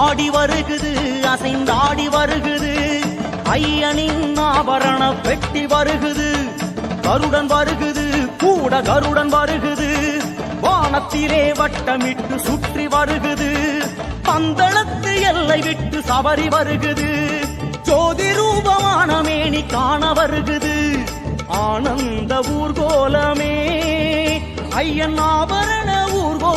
ஆடி வருகுது அசைந்தாடி வருகுது ஐயனின் ஆபரண பெட்டி வருகுது கருடன் வருகுது கூட கருடன் வருகுது வானத்திலே வட்டமிட்டு சுற்றி வருகுது பந்தளத்து எல்லை விட்டு சபரி வருகுது ஜோதி ரூபமான மேனி காண வருகுது ஆனந்த ஊர்கோலமே ஐயன் ஆபரண ஊர்கோ